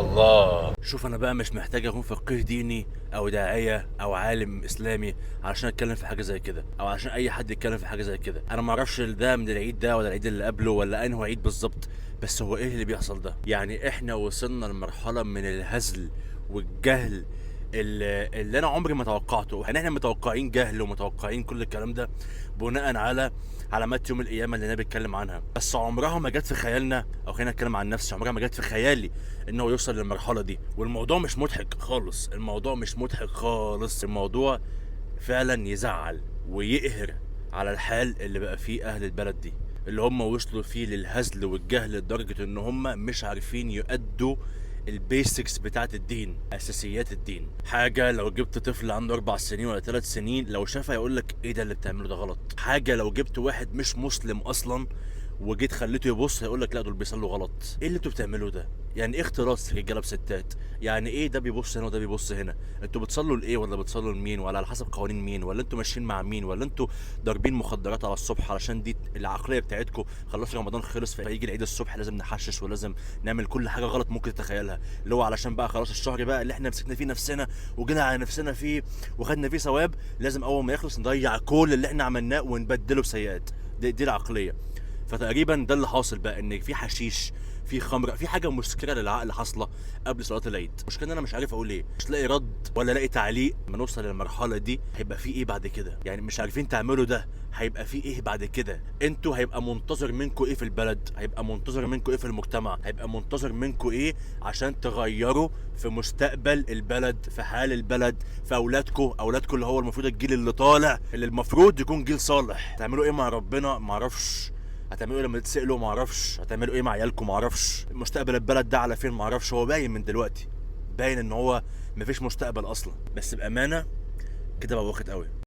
الله. شوف انا بقى مش محتاج اكون فقيه ديني او داعيه او عالم اسلامي علشان اتكلم في حاجه زي كده، او عشان اي حد يتكلم في حاجه زي كده. انا ما اعرفش ده من العيد ده ولا العيد اللي قبله ولا انه عيد بالظبط، بس هو ايه اللي بيحصل ده؟ يعني احنا وصلنا لمرحله من الهزل والجهل اللي انا عمري ما توقعته. يعني احنا متوقعين جهل ومتوقعين كل الكلام ده بناء على علامات يوم القيامه اللي انا بتكلم عنها، بس عمرها ما جت في خيالنا، او خلينا نتكلم عن نفسي، عمرها ما جت في خيالي انه يوصل للمرحله دي. والموضوع مش مضحك خالص، الموضوع مش مضحك خالص، الموضوع فعلا يزعل ويقهر على الحال اللي بقى فيه اهل البلد دي، اللي هم وصلوا فيه للهزل والجهل لدرجه ان هم مش عارفين يؤدوا البيسكس بتاعت الدين، اساسيات الدين. حاجه لو جبت طفل عنده 4 سنين ولا 3 سنين لو شافها يقول لك ايه ده اللي بتعمله ده غلط. حاجه لو جبت واحد مش مسلم اصلا وجيت خليته يبص هيقول لك لا دول بيصلوا غلط. ايه اللي انتوا بتعملوه ده؟ يعني ايه اختلاط رجاله بستات؟ يعني ايه ده بيبص هنا وده بيبص هنا؟ انتوا بتصلوا لايه ولا بتصلوا لمين ولا على حسب قوانين مين؟ ولا انتوا ماشيين مع مين؟ ولا انتوا ضاربين مخدرات على الصبح علشان دي العقليه بتاعتكم؟ خلاص رمضان خلص فيجي العيد الصبح لازم نحشش ولازم نعمل كل حاجه غلط ممكن تتخيلها، اللي هو علشان بقى خلاص الشهر بقى اللي احنا مسكنا فيه نفسنا وجينا على نفسنا فيه وخدنا فيه ثواب، لازم اول ما يخلص نضيع كل اللي احنا عملناه ونبدله بسيئات. دي العقليه. فتقريبا ده اللي حاصل بقى، ان في حشيش، في خمره، في حاجه مسكره للعقل حاصله قبل صلاه العيد. مش كان انا مش عارف اقول ايه، مش لاقي رد ولا لاقي تعليق. لما نوصل للمرحله دي هيبقى في ايه بعد كده؟ يعني مش عارفين تعملوا ده، هيبقى في ايه بعد كده؟ انتوا هيبقى منتظر منكم ايه في البلد؟ هيبقى منتظر منكم ايه في المجتمع؟ هيبقى منتظر منكم ايه عشان تغيروا في مستقبل البلد، في حال البلد، في اولادكم اللي هو المفروض الجيل اللي طالع اللي المفروض يكون جيل صالح. تعملوا ايه مع ربنا؟ معرفش. هتعملوا ايه لما تسألوا؟ معرفش. هتعملوا ايه مع عيالكم؟ معرفش. مستقبل البلد ده على فين؟ معرفش. هو باين من دلوقتي، باين ان هو مفيش مستقبل اصلا. بس بامانه كده بقى واخد قوي.